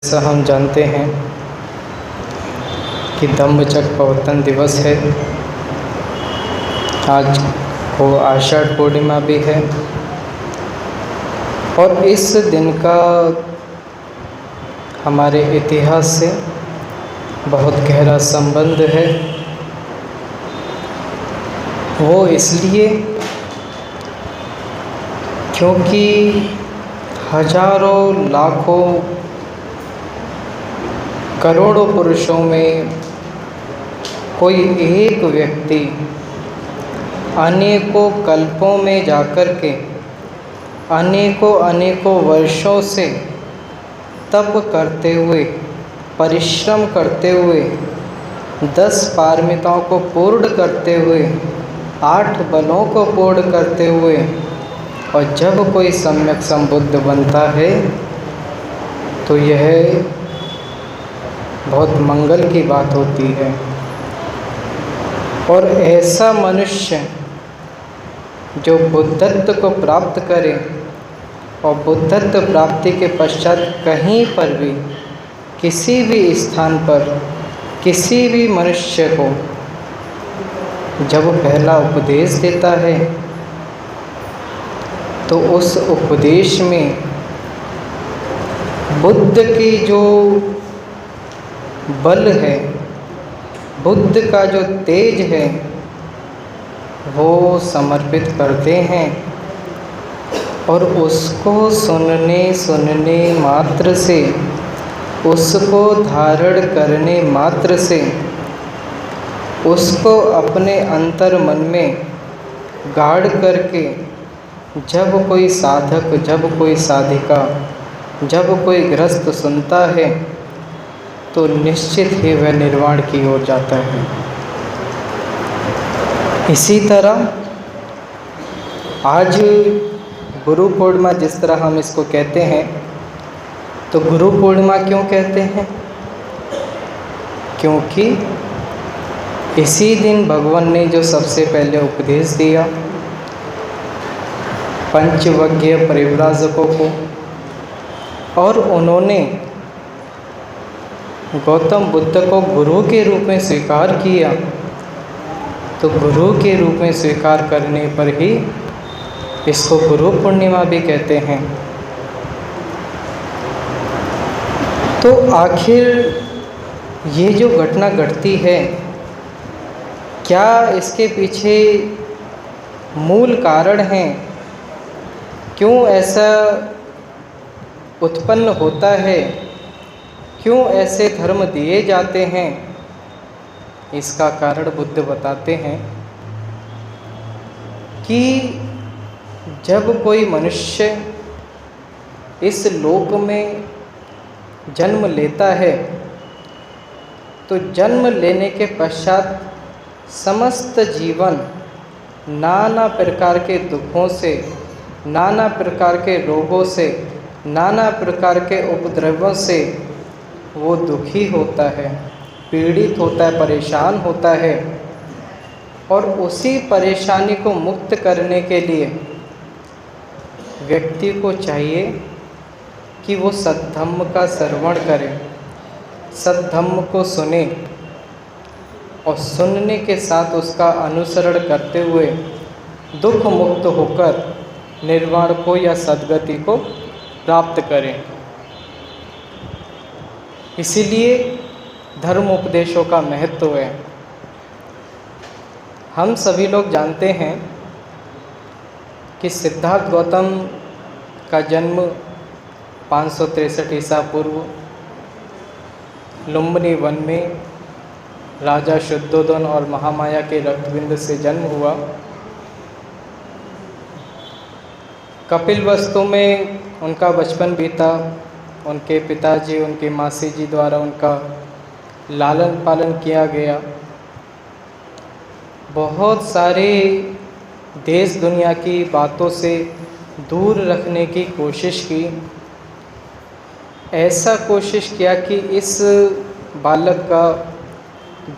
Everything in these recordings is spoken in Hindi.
जैसा हम जानते हैं कि धम्मचक्र प्रवर्तन दिवस है। आज को आषाढ़ पूर्णिमा भी है और इस दिन का हमारे इतिहास से बहुत गहरा संबंध है। वो इसलिए क्योंकि हजारों लाखों करोड़ों पुरुषों में कोई एक व्यक्ति अनेकों कल्पों में जाकर के अनेकों वर्षों से तप करते हुए, परिश्रम करते हुए, 10 पारमिताओं को पूर्ण करते हुए, 8 बलों को पूर्ण करते हुए, और जब कोई सम्यक संबुद्ध बनता है तो यह बहुत मंगल की बात होती है। और ऐसा मनुष्य जो बुद्धत्व को प्राप्त करे और बुद्धत्व प्राप्ति के पश्चात कहीं पर भी, किसी भी स्थान पर, किसी भी मनुष्य को जब पहला उपदेश देता है तो उस उपदेश में बुद्ध की जो बल है, बुद्ध का जो तेज है, वो समर्पित करते हैं। और उसको सुनने मात्र से, उसको धारण करने मात्र से, उसको अपने अंतर मन में गाड़ करके जब कोई साधक, जब कोई साधिका, जब कोई गृहस्थ सुनता है तो निश्चित ही वह निर्वाण की ओर जाता है। इसी तरह आज गुरु पूर्णिमा जिस तरह हम इसको कहते हैं, तो गुरु पूर्णिमा क्यों कहते हैं? क्योंकि इसी दिन भगवान ने जो सबसे पहले उपदेश दिया पंचवज्ञ परिव्राजकों को, और उन्होंने गौतम बुद्ध को गुरु के रूप में स्वीकार किया, तो गुरु के रूप में स्वीकार करने पर ही इसको गुरु पूर्णिमा भी कहते हैं। तो आखिर ये जो घटना घटती है, क्या इसके पीछे मूल कारण हैं? क्यों ऐसा उत्पन्न होता है? क्यों ऐसे धर्म दिए जाते हैं? इसका कारण बुद्ध बताते हैं कि जब कोई मनुष्य इस लोक में जन्म लेता है तो जन्म लेने के पश्चात समस्त जीवन नाना प्रकार के दुखों से, नाना प्रकार के रोगों से, नाना प्रकार के उपद्रवों से वो दुखी होता है, पीड़ित होता है, परेशान होता है। और उसी परेशानी को मुक्त करने के लिए व्यक्ति को चाहिए कि वो सद्धम्म का श्रवण करे, सद्धम्म को सुने, और सुनने के साथ उसका अनुसरण करते हुए दुख मुक्त होकर निर्वाण को या सद्गति को प्राप्त करें। इसीलिए धर्म उपदेशों का महत्व है। हम सभी लोग जानते हैं कि सिद्धार्थ गौतम का जन्म 563 ईसा पूर्व लुम्बिनी वन में राजा शुद्धोधन और महामाया के रक्तबिंद से जन्म हुआ। कपिलवस्तु में उनका बचपन बीता। उनके पिताजी, उनकी मासी जी द्वारा उनका लालन पालन किया गया। बहुत सारे देश दुनिया की बातों से दूर रखने की कोशिश की। ऐसा कोशिश किया कि इस बालक का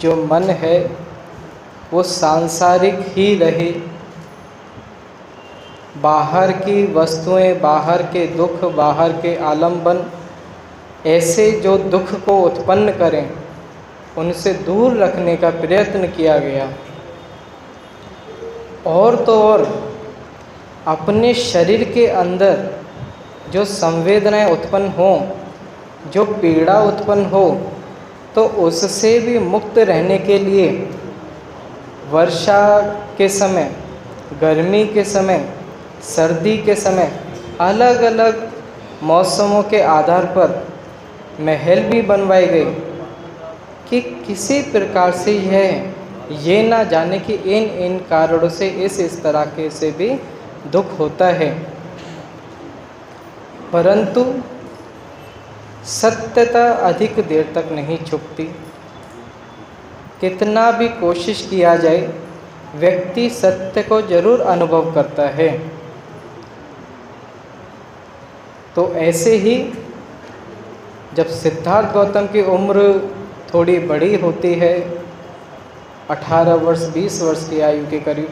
जो मन है वो सांसारिक ही रहे, बाहर की वस्तुएं, बाहर के दुख, बाहर के आलंबन ऐसे जो दुख को उत्पन्न करें उनसे दूर रखने का प्रयत्न किया गया। और तो और अपने शरीर के अंदर जो संवेदनाएं उत्पन्न हों, जो पीड़ा उत्पन्न हो, तो उससे भी मुक्त रहने के लिए वर्षा के समय, गर्मी के समय, सर्दी के समय अलग अलग मौसमों के आधार पर महल भी बनवाए गए कि किसी प्रकार से ये ना जाने कि इन कारणों से इस तरह के से भी दुख होता है। परंतु सत्यता अधिक देर तक नहीं छुपती। कितना भी कोशिश किया जाए, व्यक्ति सत्य को जरूर अनुभव करता है। तो ऐसे ही जब सिद्धार्थ गौतम की उम्र थोड़ी बड़ी होती है, 18 वर्ष 20 वर्ष की आयु के करीब,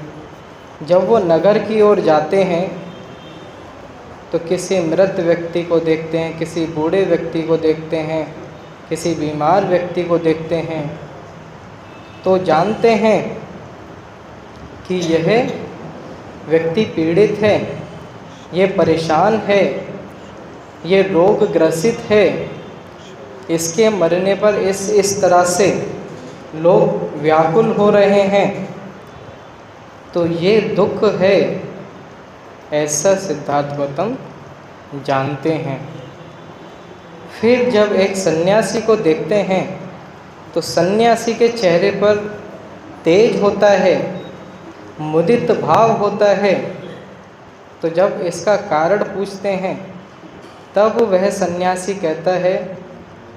जब वो नगर की ओर जाते हैं तो किसी मृत व्यक्ति को देखते हैं, किसी बूढ़े व्यक्ति को देखते हैं, किसी बीमार व्यक्ति को देखते हैं, तो जानते हैं कि यह व्यक्ति पीड़ित है, ये परेशान है, ये रोग ग्रसित है, इसके मरने पर इस तरह से लोग व्याकुल हो रहे हैं, तो ये दुख है, ऐसा सिद्धार्थ गौतम जानते हैं। फिर जब एक सन्यासी को देखते हैं तो सन्यासी के चेहरे पर तेज होता है, मुदित भाव होता है। तो जब इसका कारण पूछते हैं तब वह सन्यासी कहता है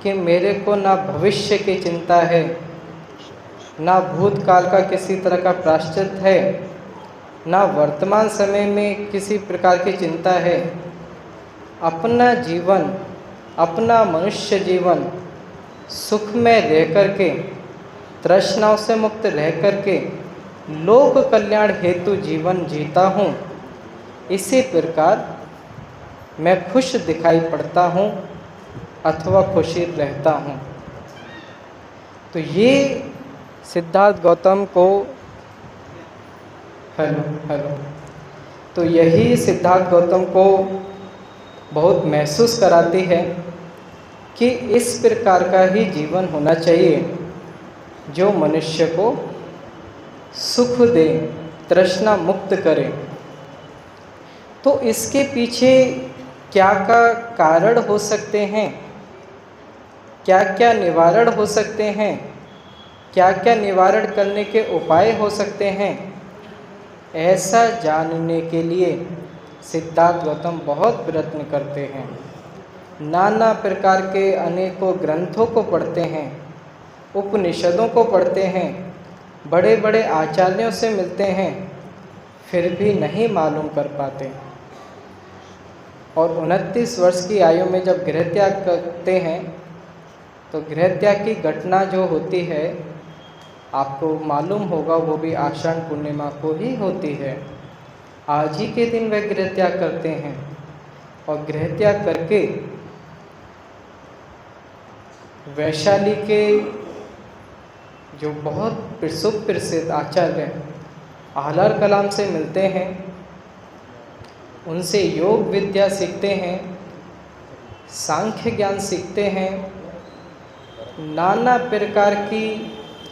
कि मेरे को ना भविष्य की चिंता है, ना भूतकाल का किसी तरह का प्रायश्चित है, ना वर्तमान समय में किसी प्रकार की चिंता है। अपना जीवन, अपना मनुष्य जीवन सुख में रह कर के, तृष्णाओं से मुक्त रह कर के लोक कल्याण हेतु जीवन जीता हूँ। इसी प्रकार मैं खुश दिखाई पड़ता हूँ अथवा खुशी रहता हूँ। तो ये सिद्धार्थ गौतम को तो यही सिद्धार्थ गौतम को बहुत महसूस कराती है कि इस प्रकार का ही जीवन होना चाहिए जो मनुष्य को सुख दे, तृष्णा मुक्त करे। तो इसके पीछे क्या क्या कारण हो सकते हैं, क्या क्या निवारण हो सकते हैं, क्या क्या निवारण करने के उपाय हो सकते हैं, ऐसा जानने के लिए सिद्धार्थ गौतम बहुत प्रयत्न करते हैं। नाना प्रकार के अनेकों ग्रंथों को पढ़ते हैं, उपनिषदों को पढ़ते हैं, बड़े बड़े आचार्यों से मिलते हैं, फिर भी नहीं मालूम कर पाते। और 29 वर्ष की आयु में जब गृह त्याग करते हैं तो गृह त्याग की घटना जो होती है आपको मालूम होगा, वो भी आषाढ़ पूर्णिमा को ही होती है। आज ही के दिन वह गृह त्याग करते हैं और गृह त्याग करके वैशाली के जो बहुत सुप्रसिद्ध आचार्य आलार कलाम से मिलते हैं, उनसे योग विद्या सीखते हैं, सांख्य ज्ञान सीखते हैं, नाना प्रकार की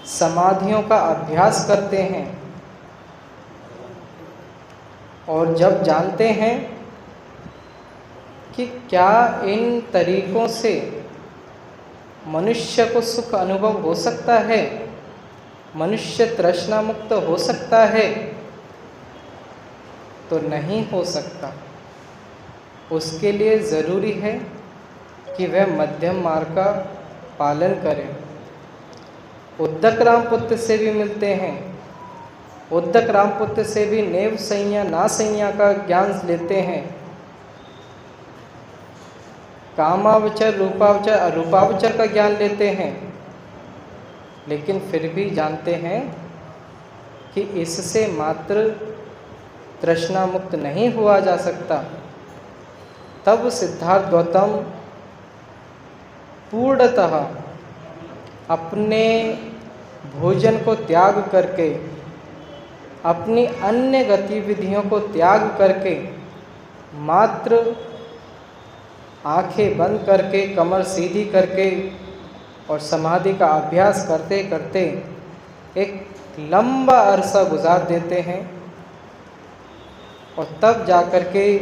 समाधियों का अभ्यास करते हैं। और जब जानते हैं कि क्या इन तरीकों से मनुष्य को सुख अनुभव हो सकता है, मनुष्य तृष्णा मुक्त हो सकता है, तो नहीं हो सकता। उसके लिए ज़रूरी है कि वह मध्यम मार्ग का पालन करें। उद्दक रामपुत्र से भी मिलते हैं, उद्दक रामपुत्र से भी नेव संज्ञा ना संज्ञा का ज्ञान लेते हैं, कामावचर रूपावचर अरूपावचर का ज्ञान लेते हैं, लेकिन फिर भी जानते हैं कि इससे मात्र तृष्णा मुक्त नहीं हुआ जा सकता। तब सिद्धार्थ गौतम पूर्णतः अपने भोजन को त्याग करके, अपनी अन्य गतिविधियों को त्याग करके, मात्र आंखें बंद करके, कमर सीधी करके और समाधि का अभ्यास करते करते एक लंबा अरसा गुजार देते हैं और तब जाकर के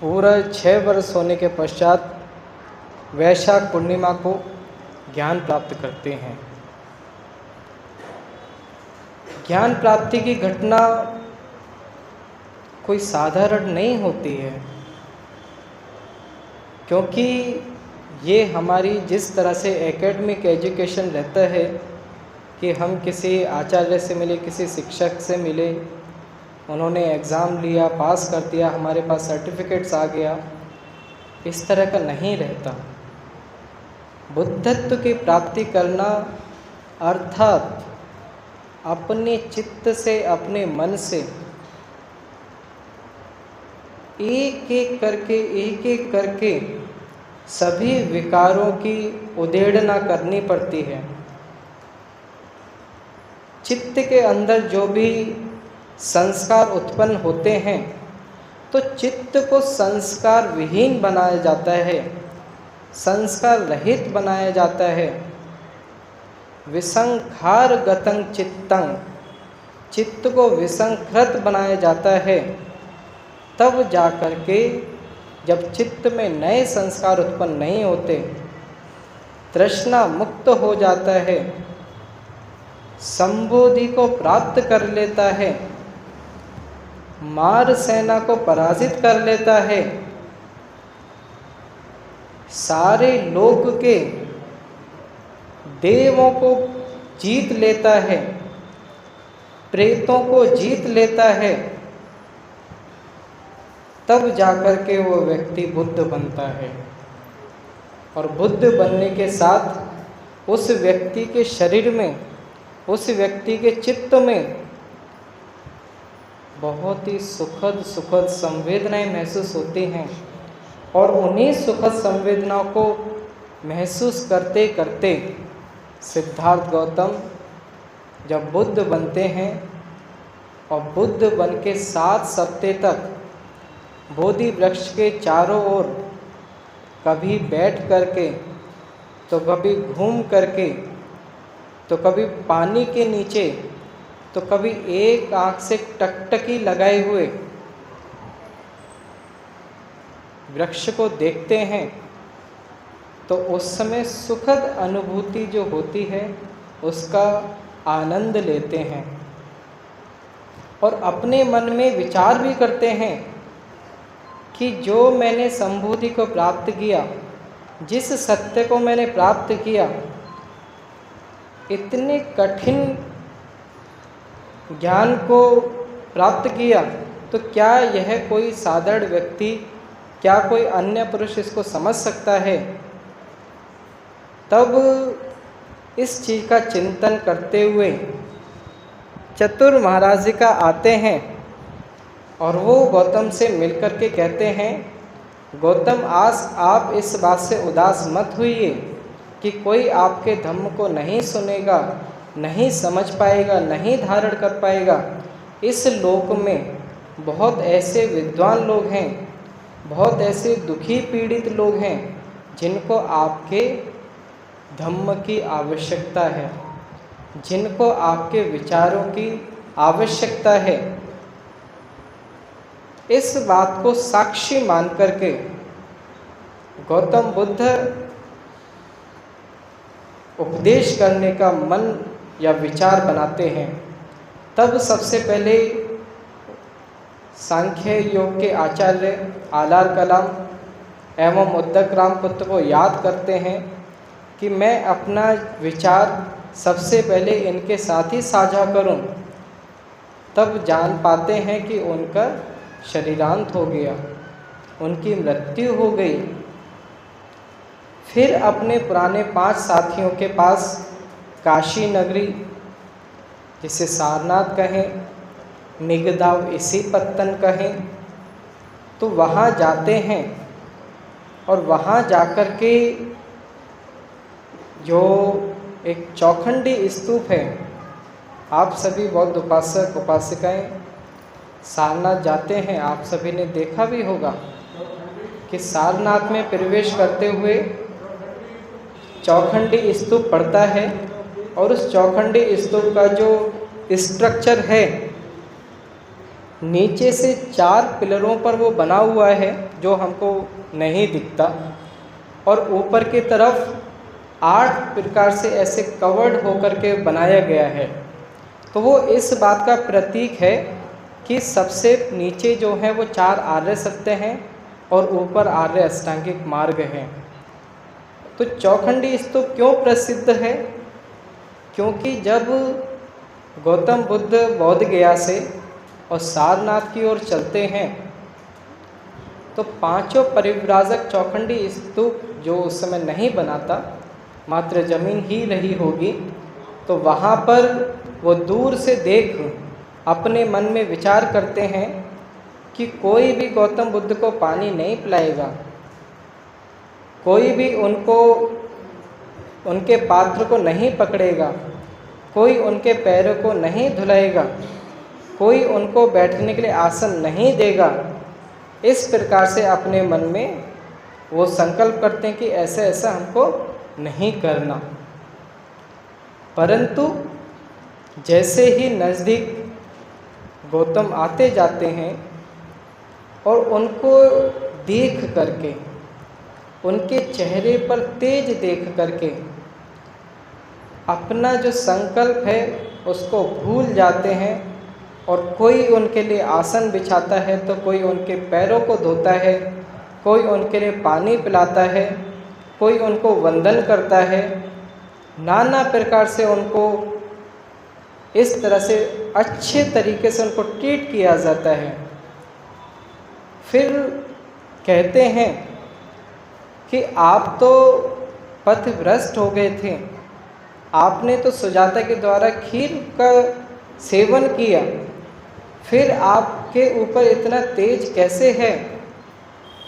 पूरा 6 वर्ष होने के पश्चात वैशाख पूर्णिमा को ज्ञान प्राप्त करते हैं। ज्ञान प्राप्ति की घटना कोई साधारण नहीं होती है, क्योंकि ये हमारी जिस तरह से एकेडमिक एजुकेशन रहता है कि हम किसी आचार्य से मिले, किसी शिक्षक से मिले, उन्होंने एग्ज़ाम लिया, पास कर दिया, हमारे पास सर्टिफिकेट्स आ गया, इस तरह का नहीं रहता। बुद्धत्व की प्राप्ति करना अर्थात अपने चित्त से, अपने मन से एक एक करके सभी विकारों की उधेड़ना करनी पड़ती है। चित्त के अंदर जो भी संस्कार उत्पन्न होते हैं तो चित्त को संस्कार विहीन बनाया जाता है, संस्कार रहित बनाया जाता है। विसंखार गतं चित्तं, चित्त को विसंकृत बनाया जाता है। तब जाकर के जब चित्त में नए संस्कार उत्पन्न नहीं होते, तृष्णा मुक्त हो जाता है, संबोधि को प्राप्त कर लेता है, मार सेना को पराजित कर लेता है, सारे लोक के देवों को जीत लेता है, प्रेतों को जीत लेता है, तब जाकर के वो व्यक्ति बुद्ध बनता है। और बुद्ध बनने के साथ उस व्यक्ति के शरीर में, उस व्यक्ति के चित्त में बहुत ही सुखद संवेदनाएं महसूस होती हैं। और उन्हीं सुखद संवेदनाओं को महसूस करते करते सिद्धार्थ गौतम जब बुद्ध बनते हैं और बुद्ध बन के 7 सप्ताह तक बोधि वृक्ष के चारों ओर कभी बैठ करके, तो कभी घूम करके, तो कभी पानी के नीचे, तो कभी एक आँख से टकटकी लगाए हुए वृक्ष को देखते हैं, तो उस समय सुखद अनुभूति जो होती है उसका आनंद लेते हैं और अपने मन में विचार भी करते हैं कि जो मैंने संबोधि को प्राप्त किया, जिस सत्य को मैंने प्राप्त किया, इतने कठिन ज्ञान को प्राप्त किया, तो क्या यह कोई साधारण व्यक्ति, क्या कोई अन्य पुरुष इसको समझ सकता है? तब इस चीज़ का चिंतन करते हुए चतुर महाराज जी का आते हैं और वो गौतम से मिलकर के कहते हैं, गौतम आज आप इस बात से उदास मत होइए कि कोई आपके धम्म को नहीं सुनेगा, नहीं समझ पाएगा, नहीं धारण कर पाएगा। इस लोक में बहुत ऐसे विद्वान लोग हैं, बहुत ऐसे दुखी पीड़ित लोग हैं जिनको आपके धम्म की आवश्यकता है, जिनको आपके विचारों की आवश्यकता है। इस बात को साक्षी मान करके गौतम बुद्ध उपदेश करने का मन या विचार बनाते हैं। तब सबसे पहले सांख्य योग के आचार्य आलार कलाम एवं उद्दक रामपुत्र को याद करते हैं कि मैं अपना विचार सबसे पहले इनके साथ ही साझा करूं। तब जान पाते हैं कि उनका शरीरांत हो गया, उनकी मृत्यु हो गई। फिर अपने पुराने 5 साथियों के पास काशी नगरी, जिसे सारनाथ कहें, निगदाव इसी पत्तन कहें, तो वहाँ जाते हैं और वहाँ जाकर के जो एक चौखंडी स्तूप है, आप सभी बौद्ध उपासक उपासिकाएं सारनाथ जाते हैं, आप सभी ने देखा भी होगा कि सारनाथ में प्रवेश करते हुए चौखंडी स्तूप पड़ता है और उस चौखंडी स्तूप का जो स्ट्रक्चर है नीचे से 4 पिलरों पर वो बना हुआ है जो हमको नहीं दिखता, और ऊपर की तरफ 8 प्रकार से ऐसे कवर्ड होकर के बनाया गया है। तो वो इस बात का प्रतीक है कि सबसे नीचे जो है वो 4 आर्य सत्य हैं और ऊपर आर्य अष्टांगिक मार्ग हैं। तो चौखंडी स्तूप क्यों प्रसिद्ध है? क्योंकि जब गौतम बुद्ध बोध गया से और सारनाथ की ओर चलते हैं तो 5 परिव्राजक चौखंडी स्तूप जो उस समय नहीं बना था, मात्र जमीन ही रही होगी, तो वहाँ पर वो दूर से देख अपने मन में विचार करते हैं कि कोई भी गौतम बुद्ध को पानी नहीं पिलाएगा, कोई भी उनके पात्र को नहीं पकड़ेगा, कोई उनके पैरों को नहीं धुलाएगा, कोई उनको बैठने के लिए आसन नहीं देगा। इस प्रकार से अपने मन में वो संकल्प करते हैं कि ऐसा ऐसा हमको नहीं करना। परंतु जैसे ही नज़दीक गौतम आते जाते हैं और उनको देख करके, उनके चेहरे पर तेज देख करके अपना जो संकल्प है उसको भूल जाते हैं, और कोई उनके लिए आसन बिछाता है तो कोई उनके पैरों को धोता है, कोई उनके लिए पानी पिलाता है, कोई उनको वंदन करता है, नाना प्रकार से उनको इस तरह से अच्छे तरीके से उनको ट्रीट किया जाता है। फिर कहते हैं कि आप तो पथभ्रष्ट हो गए थे, आपने तो सुजाता के द्वारा खीर का सेवन किया, फिर आपके ऊपर इतना तेज कैसे है?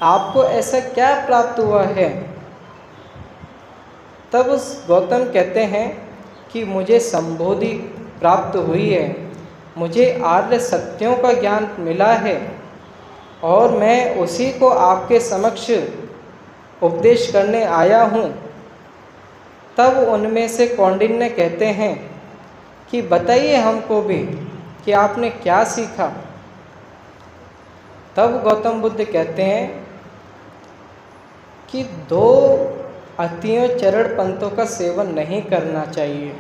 आपको ऐसा क्या प्राप्त हुआ है? तब उस गौतम कहते हैं कि मुझे संबोधि प्राप्त हुई है, मुझे आर्य सत्यों का ज्ञान मिला है और मैं उसी को आपके समक्ष उपदेश करने आया हूँ। तब उनमें से कौंडिन्य कहते हैं कि बताइए हमको भी कि आपने क्या सीखा। तब गौतम बुद्ध कहते हैं कि 2 अतियों चरण पंथों का सेवन नहीं करना चाहिए।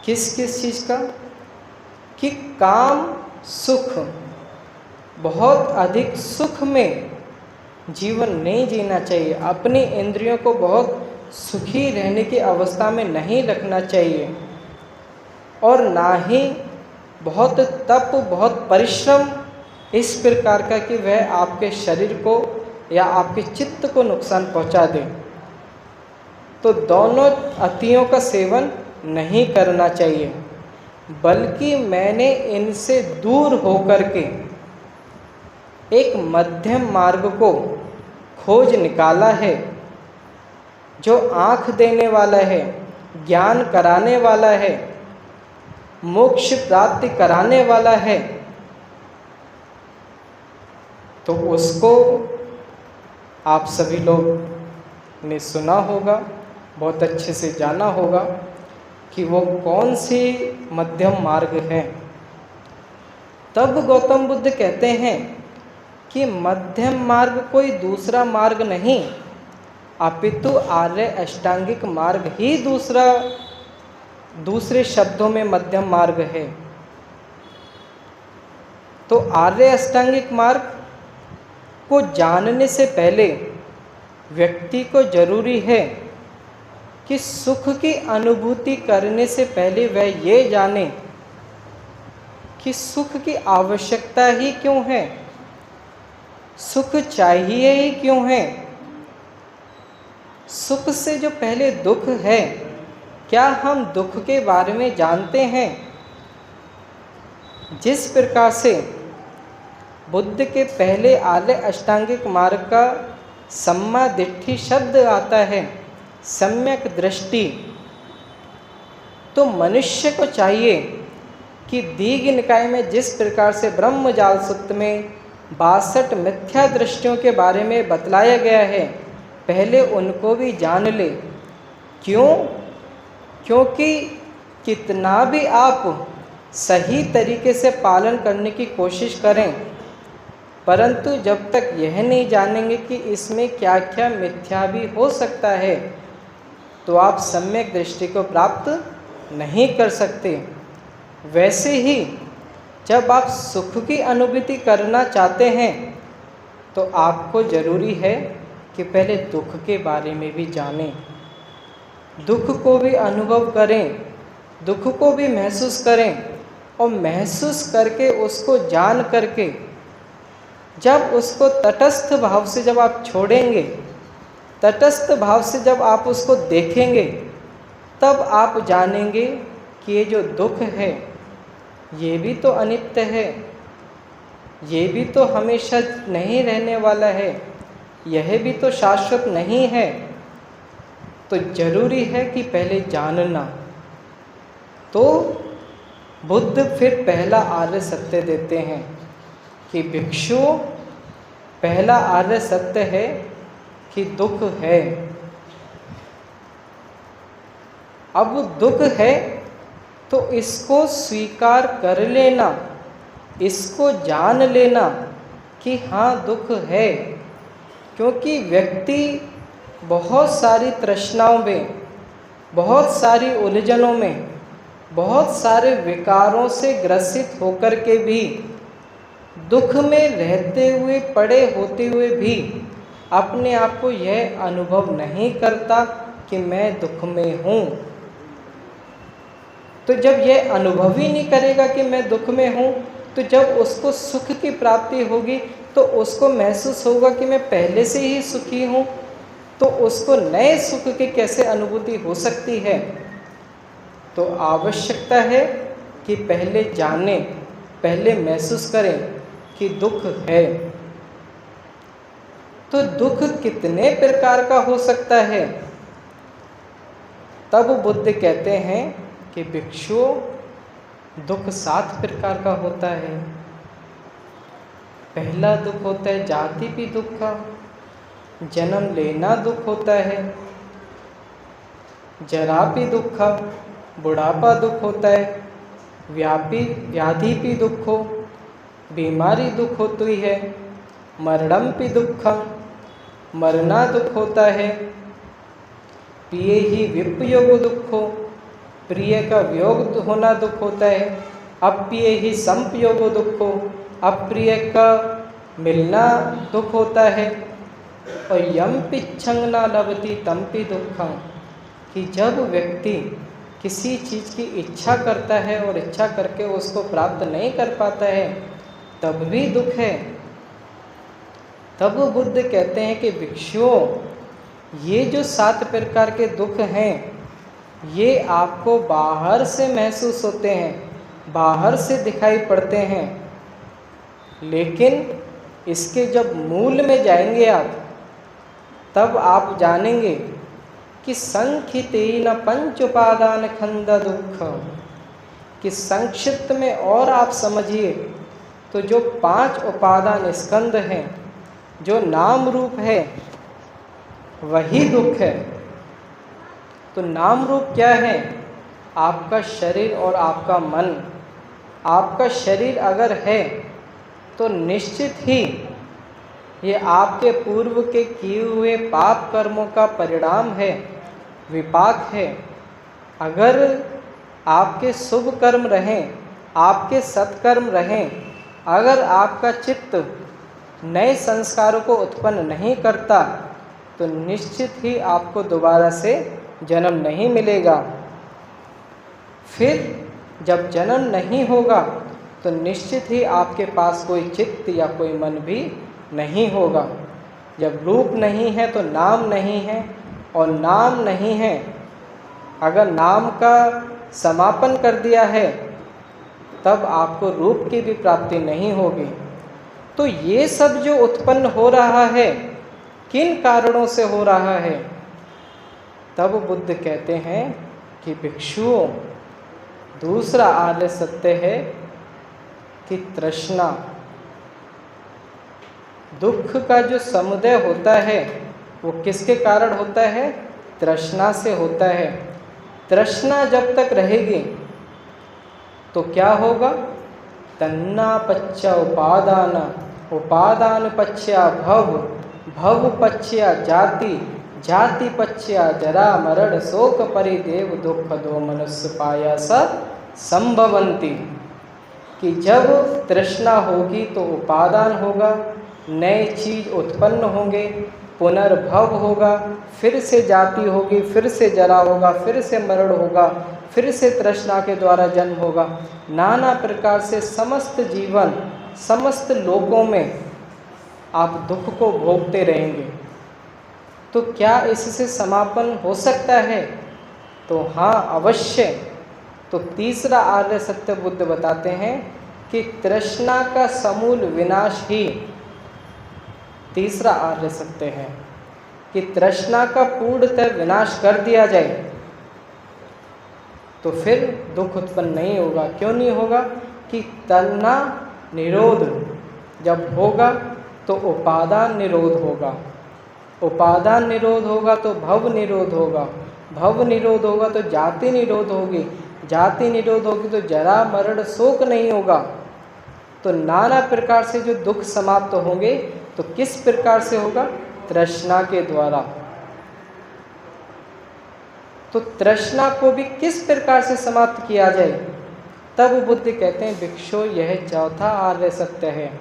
किस किस चीज़ का? कि काम सुख, बहुत अधिक सुख में जीवन नहीं जीना चाहिए, अपनी इंद्रियों को बहुत सुखी रहने की अवस्था में नहीं रखना चाहिए, और ना ही बहुत तप, बहुत परिश्रम इस प्रकार का कि वह आपके शरीर को या आपके चित्त को नुकसान पहुंचा दे। तो दोनों अतियों का सेवन नहीं करना चाहिए, बल्कि मैंने इनसे दूर होकर के एक मध्यम मार्ग को खोज निकाला है, जो आँख देने वाला है, ज्ञान कराने वाला है, मोक्ष प्राप्ति कराने वाला है। तो उसको आप सभी लोग ने सुना होगा, बहुत अच्छे से जाना होगा कि वो कौन सी मध्यम मार्ग है। तब गौतम बुद्ध कहते हैं कि मध्यम मार्ग कोई दूसरा मार्ग नहीं, अपितु आर्य अष्टांगिक मार्ग ही दूसरे शब्दों में मध्यम मार्ग है। तो आर्य अष्टांगिक मार्ग को जानने से पहले व्यक्ति को जरूरी है कि सुख की अनुभूति करने से पहले वह ये जाने कि सुख की आवश्यकता ही क्यों है, सुख चाहिए ही क्यों है। सुख से जो पहले दुख है, क्या हम दुख के बारे में जानते हैं? जिस प्रकार से बुद्ध के पहले आर्य अष्टांगिक मार्ग का सम्मा दिट्ठी शब्द आता है, सम्यक दृष्टि। तो मनुष्य को चाहिए कि दीघ निकाय में जिस प्रकार से ब्रह्मजाल सूत्र में 62 मिथ्या दृष्टियों के बारे में बतलाया गया है, पहले उनको भी जान ले। क्यों? क्योंकि कितना भी आप सही तरीके से पालन करने की कोशिश करें, परंतु जब तक यह नहीं जानेंगे कि इसमें क्या क्या मिथ्या भी हो सकता है, तो आप सम्यक दृष्टि को प्राप्त नहीं कर सकते। वैसे ही जब आप सुख की अनुभूति करना चाहते हैं, तो आपको ज़रूरी है कि पहले दुख के बारे में भी जानें, दुख को भी अनुभव करें, दुख को भी महसूस करें, और महसूस करके उसको जान करके जब उसको तटस्थ भाव से जब आप छोड़ेंगे, तटस्थ भाव से जब आप उसको देखेंगे, तब आप जानेंगे कि ये जो दुख है ये भी तो अनित्य है, ये भी तो हमेशा नहीं रहने वाला है, यह भी तो शाश्वत नहीं है। तो जरूरी है कि पहले जानना। तो बुद्ध फिर पहला आर्य सत्य देते हैं कि भिक्षुओं, पहला आर्य सत्य है कि दुख है। अब दुख है तो इसको स्वीकार कर लेना, इसको जान लेना कि हाँ दुख है। क्योंकि व्यक्ति बहुत सारी तृष्णाओं में, बहुत सारी उलझनों में, बहुत सारे विकारों से ग्रसित होकर के भी, दुख में रहते हुए, पड़े होते हुए भी अपने आप को यह अनुभव नहीं करता कि मैं दुख में हूँ। तो जब यह अनुभव ही नहीं करेगा कि मैं दुख में हूँ, तो जब उसको सुख की प्राप्ति होगी तो उसको महसूस होगा कि मैं पहले से ही सुखी हूँ, तो उसको नए सुख की कैसे अनुभूति हो सकती है। तो आवश्यकता है कि पहले जानें, पहले महसूस करें कि दुख है। तो दुख कितने प्रकार का हो सकता है? तब बुद्ध कहते हैं कि भिक्षुओं, दुख 7 प्रकार का होता है। पहला दुख होता है जाति दुख का, जन्म लेना दुख होता है, जरापि दुख, बुढ़ापा दुख होता है, व्याधि भी दुख हो, बीमारी दुख होती है, मरणम भी दुखम, मरना दुख होता है, प्रिय ही विपयोग दुख हो, प्रिय का वियोग होना दुख होता है, अप्रिय ही संपयोग दुख हो, अप्रिय का मिलना दुख होता है, और यम पिच्छंग न लभति तमपि दुखम, कि जब व्यक्ति किसी चीज़ की इच्छा करता है और इच्छा करके उसको प्राप्त नहीं कर पाता है, तब भी दुख है। तब बुद्ध कहते हैं कि भिक्षुओं, ये जो 7 प्रकार के दुख हैं, ये आपको बाहर से महसूस होते हैं, बाहर से दिखाई पड़ते हैं, लेकिन इसके जब मूल में जाएंगे आप, तब आप जानेंगे कि संखितेन पंच उपादान खंड दुख, कि संक्षिप्त में और आप समझिए तो जो 5 उपादान स्कंद हैं, जो नाम रूप है, वही दुख है। तो नाम रूप क्या है? आपका शरीर और आपका मन। आपका शरीर अगर है तो निश्चित ही ये आपके पूर्व के किए हुए पाप कर्मों का परिणाम है, विपाक है। अगर आपके शुभ कर्म रहें, आपके सत्कर्म रहें, अगर आपका चित्त नए संस्कारों को उत्पन्न नहीं करता, तो निश्चित ही आपको दोबारा से जन्म नहीं मिलेगा। फिर जब जन्म नहीं होगा तो निश्चित ही आपके पास कोई चित्त या कोई मन भी नहीं होगा। जब रूप नहीं है तो नाम नहीं है, और नाम नहीं है, अगर नाम का समापन कर दिया है, तब आपको रूप की भी प्राप्ति नहीं होगी। तो ये सब जो उत्पन्न हो रहा है, किन कारणों से हो रहा है। तब बुद्ध कहते हैं कि भिक्षुओं, दूसरा आर्य सत्य है कि तृष्णा, दुख का जो समुदय होता है वो किसके कारण होता है? तृष्णा से होता है। तृष्णा जब तक रहेगी तो क्या होगा? तन्ना पच्चा उपादान, उपादान पच्चा भव, भव पच्चा जाति, जाति पच्चा जरा मरण शोक परिदेव दुख दो मनुष्य पाया स संभवंती। कि जब तृष्णा होगी तो उपादान होगा, नए चीज उत्पन्न होंगे, पुनर्भव होगा, फिर से जाति होगी, फिर से जरा होगा, फिर से मरण होगा, फिर से तृष्णा के द्वारा जन्म होगा। नाना प्रकार से समस्त जीवन, समस्त लोकों में आप दुख को भोगते रहेंगे। तो क्या इससे समापन हो सकता है? तो हाँ, अवश्य। तो तीसरा आर्य सत्य बुद्ध बताते हैं कि तृष्णा का समूल विनाश ही तीसरा आर्य सत्य है। कि तृष्णा का पूर्णतः विनाश कर दिया जाए तो फिर दुख उत्पन्न नहीं होगा। क्यों नहीं होगा? कि तन्ना निरोध जब होगा तो उपादान निरोध होगा, उपादान निरोध होगा तो भव निरोध होगा, भव निरोध होगा तो जाति निरोध होगी, जाति निरोध होगी तो जरा मरण शोक नहीं होगा। तो नाना प्रकार से जो दुख समाप्त होंगे तो किस प्रकार से होगा? तृष्णा के द्वारा। तो तृष्णा को भी किस प्रकार से समाप्त किया जाए? तब बुद्ध कहते हैं भिक्षु, यह चौथा आर्य सत्य है।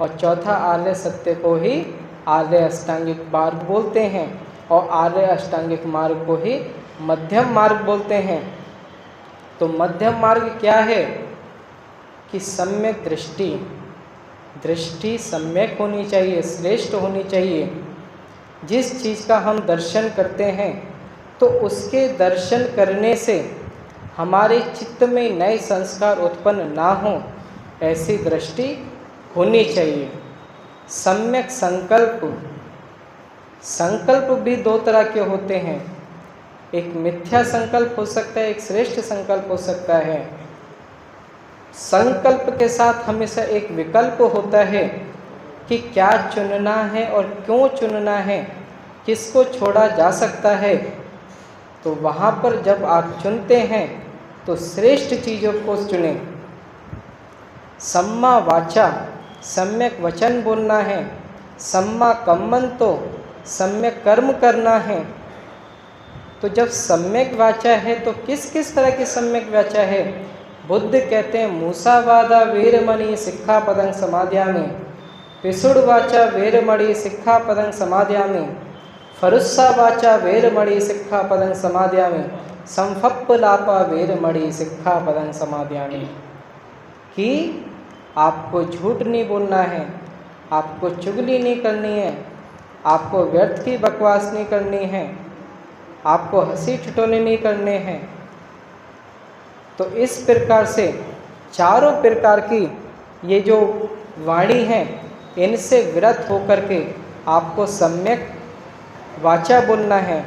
और चौथा आर्य सत्य को ही आर्य अष्टांगिक मार्ग बोलते हैं, और आर्य अष्टांगिक मार्ग को ही मध्यम मार्ग बोलते हैं। तो मध्यम मार्ग क्या है? कि सम्यक दृष्टि, दृष्टि सम्यक होनी चाहिए, श्रेष्ठ होनी चाहिए। जिस चीज़ का हम दर्शन करते हैं तो उसके दर्शन करने से हमारे चित्त में नए संस्कार उत्पन्न ना हो, ऐसी दृष्टि होनी चाहिए। सम्यक संकल्प, संकल्प भी दो तरह के होते हैं। एक मिथ्या संकल्प हो सकता है, एक श्रेष्ठ संकल्प हो सकता है। संकल्प के साथ हमेशा एक विकल्प होता है कि क्या चुनना है और क्यों चुनना है, किसको छोड़ा जा सकता है। तो वहाँ पर जब आप चुनते हैं तो श्रेष्ठ चीज़ों को चुनें। सम्मा वाचा, सम्यक वचन बोलना है। सम्मा कम्मन, तो सम्यक कर्म करना है। तो जब सम्यक वाचा है तो किस किस तरह की सम्यक वाचा है? बुद्ध कहते हैं मूसावादा वीरमणि सिक्खापदं समादयामि, पिसुड़ वाचा वीरमणि सिक्खापदं समादयामि, फरुस्सा वाचा वीरमणि सिक्खापदं समादयामि, संफप्पलापा वीरमणि सिक्खापदं समादयामि। कि आपको झूठ नहीं बोलना है, आपको चुगली नहीं करनी है, आपको व्यर्थ की बकवास नहीं करनी है, आपको हंसी ठिठोले नहीं करने हैं। तो इस प्रकार से चारों प्रकार की ये जो वाणी है, इनसे विरत होकर के आपको सम्यक वाचा बोलना है,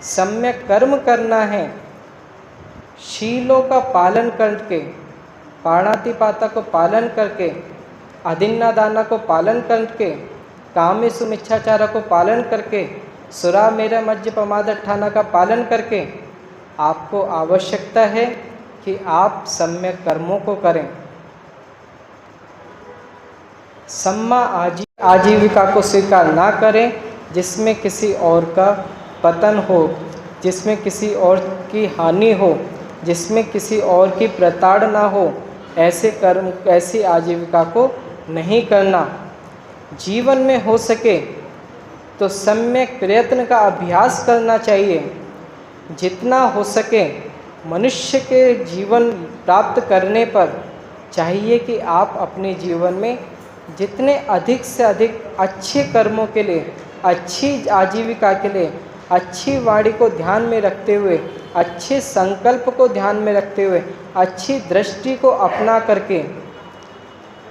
सम्यक कर्म करना है, शीलों का पालन करके, पाणातिपाता को पालन करके, अदिन्ना दाना को पालन करके, कामेषु मिच्छाचारा को पालन करके, सुरा मेरा मज्ज प्रमादठाना का पालन करके आपको आवश्यकता है कि आप सम्यक कर्मों को करें। सम्मा आजीविका को स्वीकार ना करें जिसमें किसी और का पतन हो, जिसमें किसी और की हानि हो, जिसमें किसी और की प्रताड़ना हो। ऐसे कर्म, ऐसी आजीविका को नहीं करना। जीवन में हो सके तो सम्यक प्रयत्न का अभ्यास करना चाहिए। जितना हो सके मनुष्य के जीवन प्राप्त करने पर चाहिए कि आप अपने जीवन में जितने अधिक से अधिक अच्छे कर्मों के लिए, अच्छी आजीविका के लिए, अच्छी वाणी को ध्यान में रखते हुए, अच्छे संकल्प को ध्यान में रखते हुए, अच्छी दृष्टि को अपना करके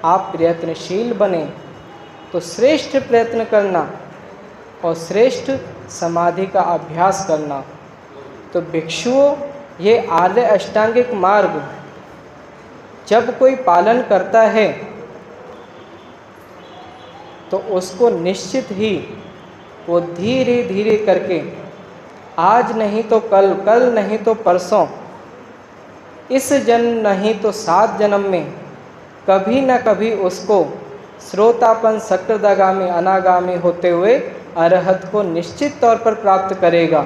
आप प्रयत्नशील बने। तो श्रेष्ठ प्रयत्न करना, और श्रेष्ठ समाधि का अभ्यास करना। तो भिक्षुओं, ये आर्य अष्टांगिक मार्ग जब कोई पालन करता है तो उसको निश्चित ही वो धीरे धीरे करके, आज नहीं तो कल, कल नहीं तो परसों, इस जन्म नहीं तो 7 जन्म में कभी न कभी उसको श्रोतापन सकृदागामी अनागामी होते हुए अरहत को निश्चित तौर पर प्राप्त करेगा।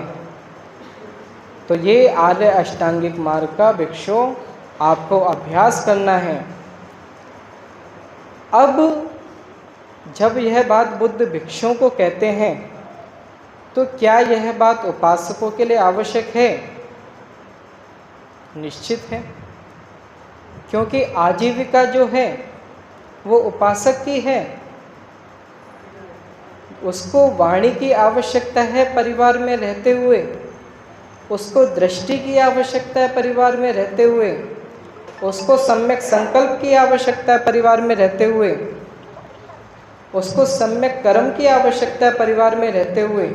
तो ये आर्य अष्टांगिक मार्ग का भिक्षुओं आपको अभ्यास करना है। अब जब यह बात बुद्ध भिक्षुओं को कहते हैं तो क्या यह बात उपासकों के लिए आवश्यक है? निश्चित है, क्योंकि आजीविका जो है वो उपासक की है। उसको वाणी की आवश्यकता है परिवार में रहते हुए, उसको दृष्टि की आवश्यकता है परिवार में रहते हुए, उसको सम्यक संकल्प की आवश्यकता है परिवार में रहते हुए, उसको सम्यक कर्म की आवश्यकता है परिवार में रहते हुए।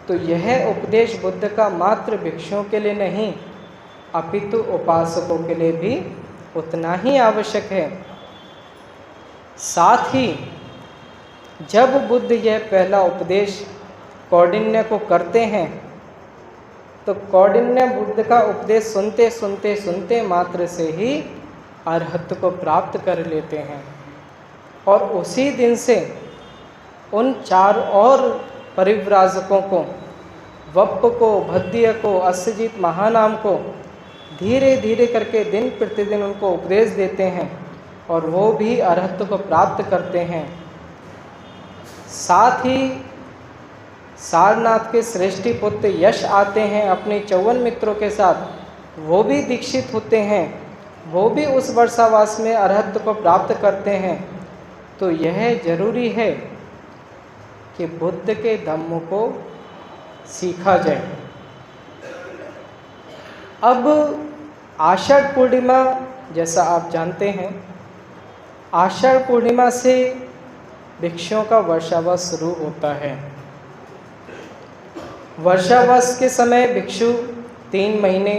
तो यह उपदेश बुद्ध का मात्र भिक्षुओं के लिए नहीं, अपितु उपासकों के लिए भी उतना ही आवश्यक है। साथ ही जब बुद्ध यह पहला उपदेश कौंडिन्य को करते हैं तो कौंडिन्य बुद्ध का उपदेश सुनते सुनते सुनते मात्र से ही अरहत को प्राप्त कर लेते हैं। और उसी दिन से उन 4 और परिव्राजकों को, वप्प को, भद्य को, अस्यजित महानाम को धीरे धीरे करके दिन प्रतिदिन उनको उपदेश देते हैं और वो भी अरहत को प्राप्त करते हैं। साथ ही सारनाथ के श्रेष्ठी पुत्र यश आते हैं अपने 54 मित्रों के साथ, वो भी दीक्षित होते हैं, वो भी उस वर्षावास में अरहत को प्राप्त करते हैं। तो यह जरूरी है कि बुद्ध के धम्म को सीखा जाए। अब आषाढ़ पूर्णिमा, जैसा आप जानते हैं, आषाढ़ पूर्णिमा से भिक्षुओं का वर्षावास शुरू होता है। वर्षावास के समय भिक्षु 3 महीने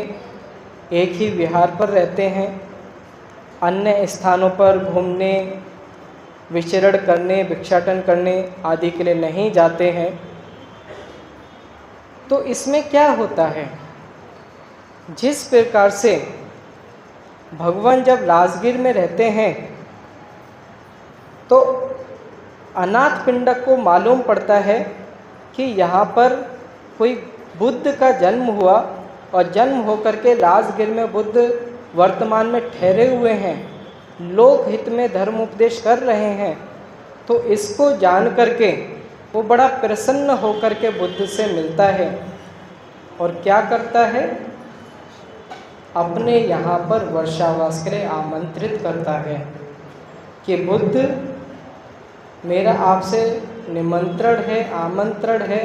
एक ही विहार पर रहते हैं, अन्य स्थानों पर घूमने, विचरण करने, भिक्षाटन करने आदि के लिए नहीं जाते हैं। तो इसमें क्या होता है, जिस प्रकार से भगवान जब राजगीर में रहते हैं तो अनाथ पिंडक को मालूम पड़ता है कि यहाँ पर कोई बुद्ध का जन्म हुआ और जन्म होकर के राजगीर में बुद्ध वर्तमान में ठहरे हुए हैं, लोक हित में धर्म उपदेश कर रहे हैं। तो इसको जान करके वो बड़ा प्रसन्न होकर के बुद्ध से मिलता है और क्या करता है, अपने यहाँ पर वर्षावास के लिए आमंत्रित करता है कि बुद्ध, मेरा आपसे निमंत्रण है, आमंत्रण है,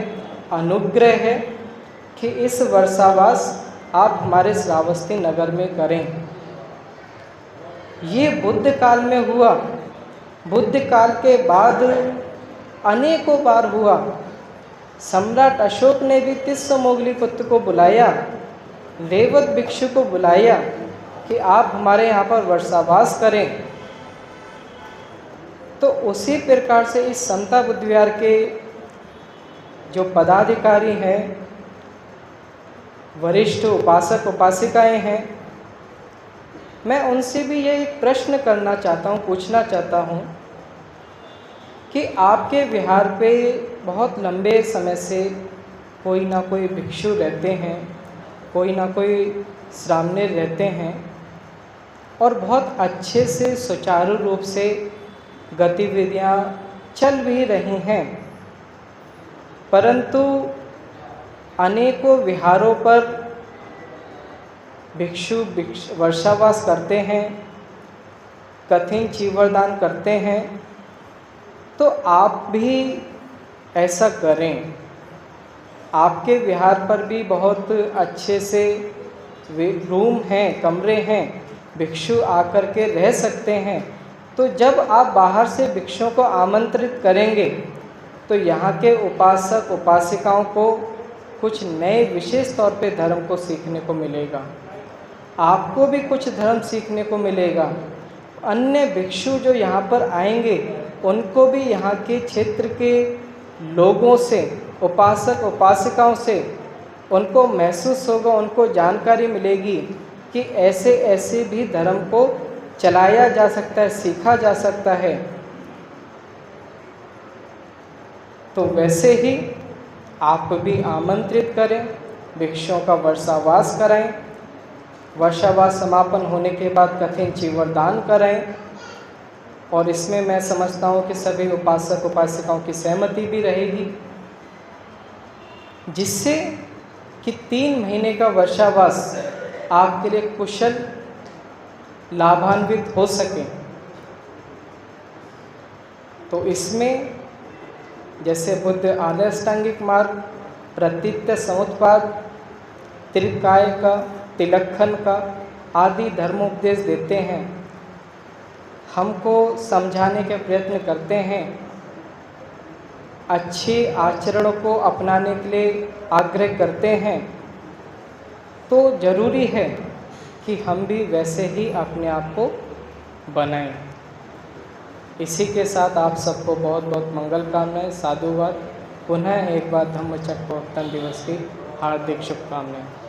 अनुग्रह है कि इस वर्षावास आप हमारे श्रावस्ती नगर में करें। ये बुद्ध काल में हुआ। बुद्ध काल के बाद अनेकों बार हुआ। सम्राट अशोक ने भी तिस्समोगलीपुत्र को बुलाया, रेवत भिक्षु को बुलाया कि आप हमारे यहाँ पर वर्षावास करें। तो उसी प्रकार से इस समता बुद्ध विहार के जो पदाधिकारी हैं, वरिष्ठ उपासक उपासिकाएं हैं, मैं उनसे भी ये एक प्रश्न करना चाहता हूँ, पूछना चाहता हूँ कि आपके विहार पे बहुत लंबे समय से कोई ना कोई भिक्षु रहते हैं, कोई ना कोई श्रामणेर रहते हैं और बहुत अच्छे से सुचारू रूप से गतिविधियाँ चल भी रही हैं, परंतु अनेकों विहारों पर भिक्षु वर्षावास करते हैं, कठिन चीवरदान करते हैं। तो आप भी ऐसा करें। आपके विहार पर भी बहुत अच्छे से रूम हैं, कमरे हैं, भिक्षु आकर के रह सकते हैं। तो जब आप बाहर से भिक्षुओं को आमंत्रित करेंगे तो यहाँ के उपासक उपासिकाओं को कुछ नए विशेष तौर पे धर्म को सीखने को मिलेगा। आपको भी कुछ धर्म सीखने को मिलेगा। अन्य भिक्षु जो यहाँ पर आएंगे उनको भी यहाँ के क्षेत्र के लोगों से, उपासक उपासिकाओं से उनको महसूस होगा, उनको जानकारी मिलेगी कि ऐसे ऐसे भी धर्म को चलाया जा सकता है, सीखा जा सकता है। तो वैसे ही आप भी आमंत्रित करें, भिक्षुओं का वर्षावास कराएं, वर्षावास समापन होने के बाद कठिन चीवरदान कराएं। और इसमें मैं समझता हूँ कि सभी उपासक उपासिकाओं की सहमति भी रहेगी, जिससे कि 3 महीने का वर्षावास आपके लिए कुशल लाभान्वित हो सके। तो इसमें जैसे बुद्ध आर्य अष्टांगिक मार्ग, प्रतीत्य समुत्पाद, त्रिकाय का, तिलक्खन का आदि धर्मोपदेश देते हैं, हमको समझाने के प्रयत्न करते हैं, अच्छे आचरण को अपनाने के लिए आग्रह करते हैं। तो ज़रूरी है कि हम भी वैसे ही अपने आप को बनाएं। इसी के साथ आप सबको बहुत बहुत मंगल कामनाएं, साधुवाद। पुनः एक बार धम्मचक्र प्रवर्तन दिवस की हार्दिक शुभकामनाएं।